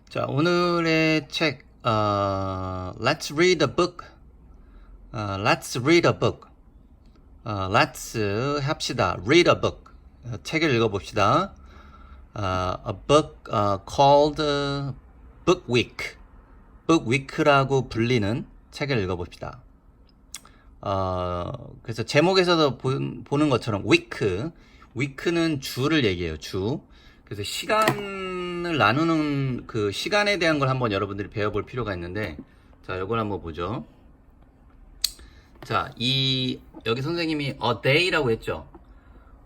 자, 오늘의 책, Let's read a book. Let's read a book. Let's 합시다. Read a book. 책을 읽어봅시다. A book called Book Week. Book Week라고 불리는 책을 읽어봅시다. 그래서 제목에서도 보는 것처럼 week는 주를 얘기해요. 주. 그래서 시간을 나누는 그 시간에 대한 걸 한번 여러분들이 배워볼 필요가 있는데, 자, 이걸 한번 보죠. 자, 여기 선생님이 a day라고 했죠.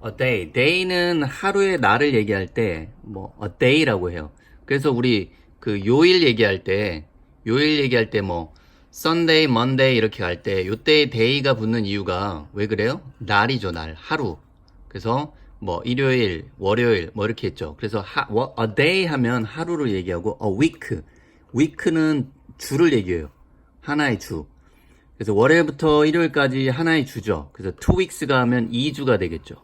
a day. day는 하루의 날을 얘기할 때, a day라고 해요. 그래서 우리 그 요일 얘기할 때 Sunday, Monday 이렇게 갈 때, 요때에 day가 붙는 이유가 왜 그래요? 날이죠, 날. 하루. 그래서 일요일, 월요일, 이렇게 했죠. 그래서 a day 하면 하루를 얘기하고, week는 주를 얘기해요. 하나의 주. 그래서 월요일부터 일요일까지 하나의 주죠. 그래서 2weeks가 하면 2주가 되겠죠.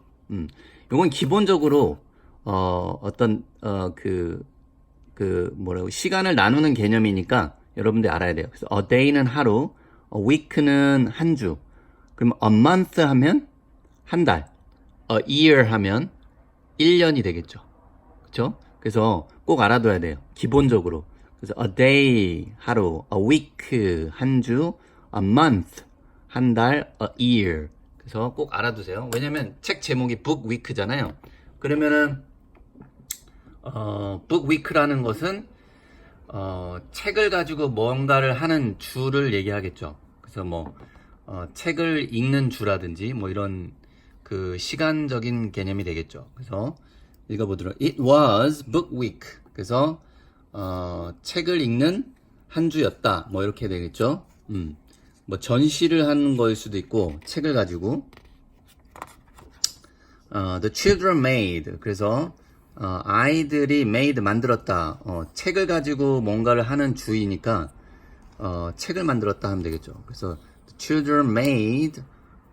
요건 기본적으로, 시간을 나누는 개념이니까 여러분들 알아야 돼요. 그래서 a day는 하루, a week는 한 주. 그럼 a month 하면 한 달. A year 하면 1년이 되겠죠. 그쵸? 그래서 꼭 알아둬야 돼요. 기본적으로. 그래서 a day, 하루, a week, 한 주, a month, 한 달, a year. 그래서 꼭 알아두세요. 왜냐면 책 제목이 book week잖아요. 그러면은, book week라는 것은, 책을 가지고 뭔가를 하는 주를 얘기하겠죠. 그래서 책을 읽는 주라든지, 이런, 그 시간적인 개념이 되겠죠. 그래서 읽어보도록. It was book week. 그래서 책을 읽는 한 주였다. 이렇게 되겠죠. 전시를 하는 거일 수도 있고 책을 가지고 The children made. 그래서 아이들이 made 만들었다. 책을 가지고 뭔가를 하는 주이니까 책을 만들었다 하면 되겠죠. 그래서 The children made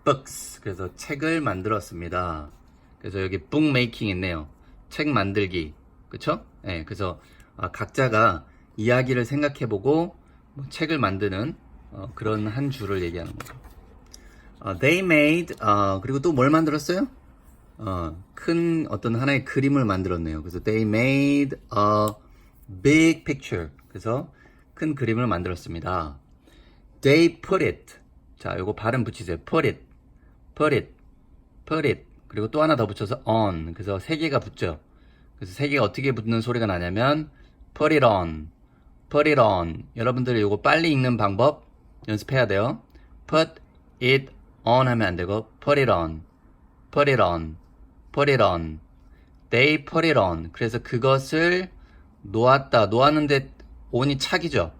books. 그래서 책을 만들었습니다. 그래서 여기 book making 있네요. 책 만들기. 그쵸? 네, 그래서 각자가 이야기를 생각해보고 책을 만드는 그런 한 주를 얘기하는 거죠. They made 그리고 또 뭘 만들었어요? 큰 어떤 하나의 그림을 만들었네요. 그래서 they made a big picture. 그래서 큰 그림을 만들었습니다. They put it. 자, 요거 발음 붙이세요. put it. 그리고 또 하나 더 붙여서 on. 그래서 세 개가 붙죠. 그래서 세 개가 어떻게 붙는 소리가 나냐면 put it on. 여러분들이 이거 빨리 읽는 방법 연습해야 돼요. put it on 하면 안 되고 put it on. They put it on. 그래서 그것을 놓았는데 on이 착이죠.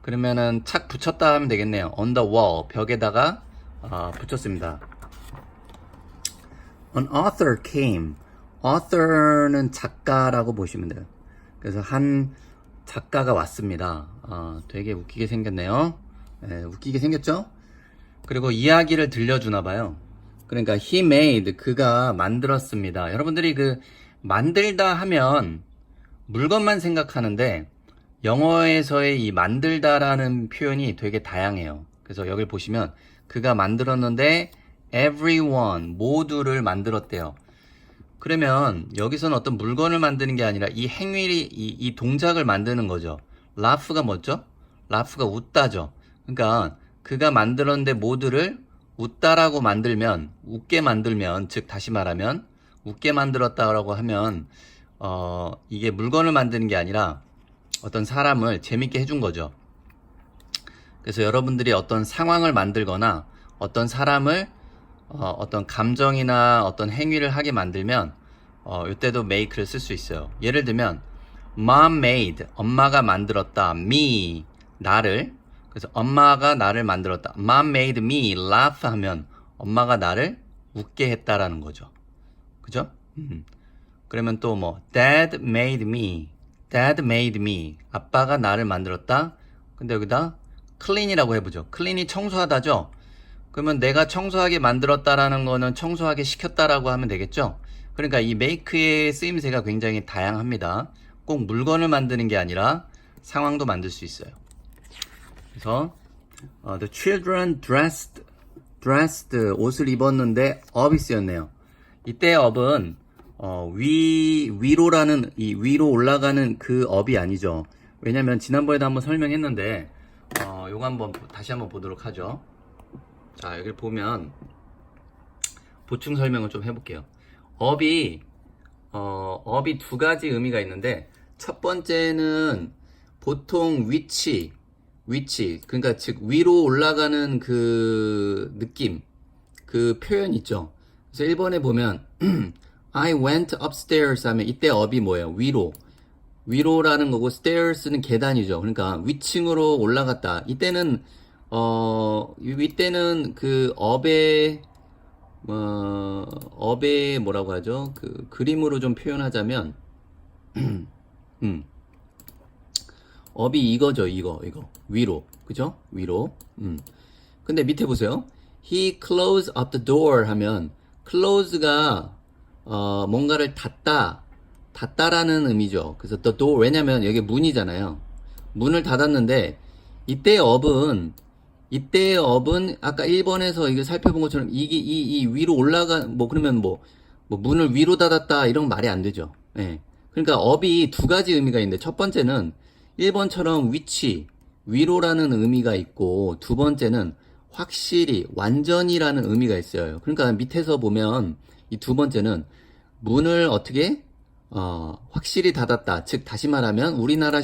그러면은 착 붙였다 하면 되겠네요. on the wall. 벽에다가 붙였습니다. An author came. author는 작가라고 보시면 돼요. 그래서 한 작가가 왔습니다. 되게 웃기게 생겼네요. 네, 웃기게 생겼죠? 그리고 이야기를 들려주나 봐요. 그러니까 he made, 그가 만들었습니다. 여러분들이 만들다 하면 물건만 생각하는데 영어에서의 이 만들다라는 표현이 되게 다양해요. 그래서 여기 보시면 그가 만들었는데 everyone, 모두를 만들었대요. 그러면 여기서는 어떤 물건을 만드는 게 아니라 이 행위, 이 동작을 만드는 거죠. laugh가 뭐죠? laugh가 웃다죠. 그러니까 그가 만들었는데 모두를 웃다라고 만들면, 웃게 만들면, 즉 다시 말하면 웃게 만들었다라고 하면 이게 물건을 만드는 게 아니라 어떤 사람을 재밌게 해준 거죠. 그래서 여러분들이 어떤 상황을 만들거나 어떤 사람을 어떤 감정이나 어떤 행위를 하게 만들면 이때도 make를 쓸 수 있어요. 예를 들면 mom made, 엄마가 만들었다. me, 나를. 그래서 엄마가 나를 만들었다. mom made me laugh 하면 엄마가 나를 웃게 했다라는 거죠. 그죠? 그러면 또 dad made me, 아빠가 나를 만들었다. 근데 여기다 clean이라고 해보죠. clean이 청소하다죠. 그러면 내가 청소하게 만들었다라는 거는 청소하게 시켰다라고 하면 되겠죠. 그러니까 이 make의 쓰임새가 굉장히 다양합니다. 꼭 물건을 만드는 게 아니라 상황도 만들 수 있어요. 그래서 the children dressed 옷을 입었는데 up이 쓰였네요. 이때 up은 위로라는 이 위로 올라가는 그 up이 아니죠. 왜냐면 지난번에도 한번 설명했는데 요거 한번 다시 한번 보도록 하죠. 자, 여기 보면 보충 설명을 좀 해볼게요. up이 두 가지 의미가 있는데 첫 번째는 보통 위치 그러니까 즉 위로 올라가는 그 느낌 그 표현 있죠. 그래서 1번에 보면 I went upstairs 하면 이때 up이 뭐예요? 위로라는 거고 stairs는 계단이죠. 그러니까 위층으로 올라갔다. 이때는 그 up의 뭐라고 하죠? 그 그림으로 좀 표현하자면 up이 이거죠. 이거 위로. 그죠? 위로. 근데 밑에 보세요. He closed up the door 하면 close가 뭔가를 닫다라는 의미죠. 그래서 the door 왜냐면 여기 문이잖아요. 문을 닫았는데 이때의 up은 아까 1번에서 이거 살펴본 것처럼 이 위로 올라가 그러면 문을 위로 닫았다 이런 말이 안 되죠. 예. 그러니까 up이 두 가지 의미가 있는데 첫 번째는 1번처럼 위로라는 의미가 있고 두 번째는 확실히 완전히라는 의미가 있어요. 그러니까 밑에서 보면 이 두 번째는 문을 어떻게 확실히 닫았다. 즉 다시 말하면 우리나라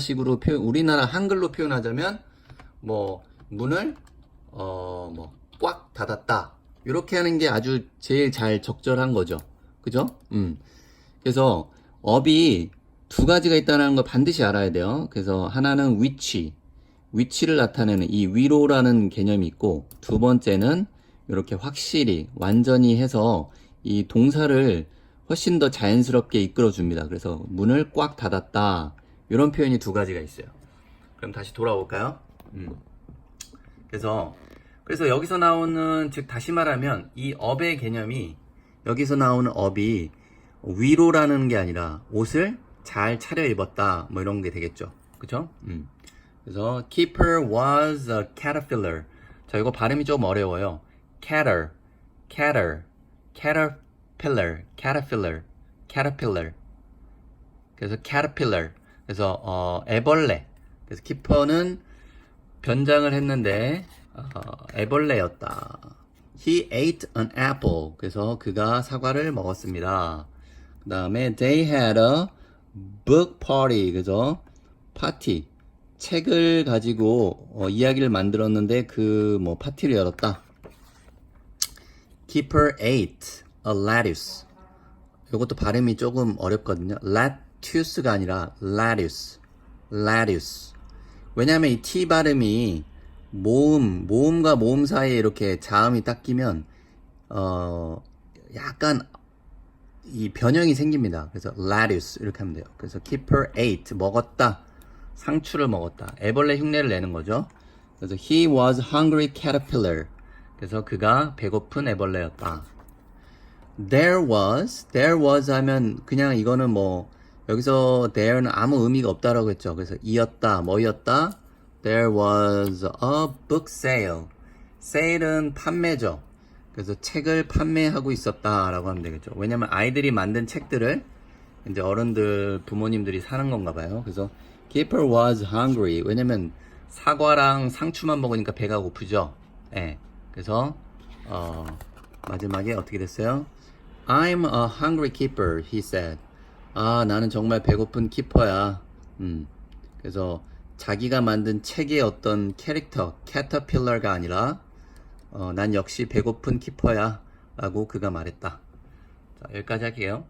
한글로 표현하자면 문을 꽉 닫았다. 이렇게 하는 게 아주 제일 잘 적절한 거죠. 그죠? 그래서 up이 두 가지가 있다는 걸 반드시 알아야 돼요. 그래서 하나는 위치를 나타내는 이 위로라는 개념이 있고 두 번째는 이렇게 확실히 완전히 해서 이 동사를 훨씬 더 자연스럽게 이끌어 줍니다. 그래서 문을 꽉 닫았다. 이런 표현이 두 가지가 있어요. 그럼 다시 돌아올까요? 그래서 여기서 나오는 즉 다시 말하면 이 up의 개념이 여기서 나오는 up이 위로라는 게 아니라 옷을 잘 차려입었다 이런 게 되겠죠. 그쵸? 그래서 Keeper was a caterpillar. 자, 이거 발음이 좀 어려워요. caterpillar. 그래서 caterpillar. 그래서 애벌레. 그래서 키퍼는 변장을 했는데 애벌레였다. He ate an apple. 그래서 그가 사과를 먹었습니다. 그 다음에 they had a book party. 그래서 파티. 책을 가지고 이야기를 만들었는데 파티를 열었다. Keeper ate a lettuce. 이것도 발음이 조금 어렵거든요. lettuce가 아니라 lettuce. 왜냐하면 이 T 발음이 모음과 모음 사이에 이렇게 자음이 딱 끼면 약간 이 변형이 생깁니다. 그래서 lettuce 이렇게 하면 돼요. 그래서 Keeper ate 먹었다. 상추를 먹었다. 애벌레 흉내를 내는 거죠. 그래서 he was hungry caterpillar. 그래서 그가 배고픈 애벌레였다. There was 하면 그냥 이거는 여기서 there는 아무 의미가 없다라고 했죠. 그래서 이었다, 뭐였다? There was a book sale. sale은 판매죠. 그래서 책을 판매하고 있었다라고 하면 되겠죠. 왜냐면 아이들이 만든 책들을 이제 어른들, 부모님들이 사는 건가 봐요. 그래서 Keeper was hungry. 왜냐면 사과랑 상추만 먹으니까 배가 고프죠. 예. 그래서 마지막에 어떻게 됐어요? I'm a hungry keeper, he said. 나는 정말 배고픈 키퍼야. 그래서 자기가 만든 책의 어떤 캐릭터, caterpillar가 아니라 난 역시 배고픈 키퍼야 라고 그가 말했다. 자, 여기까지 할게요.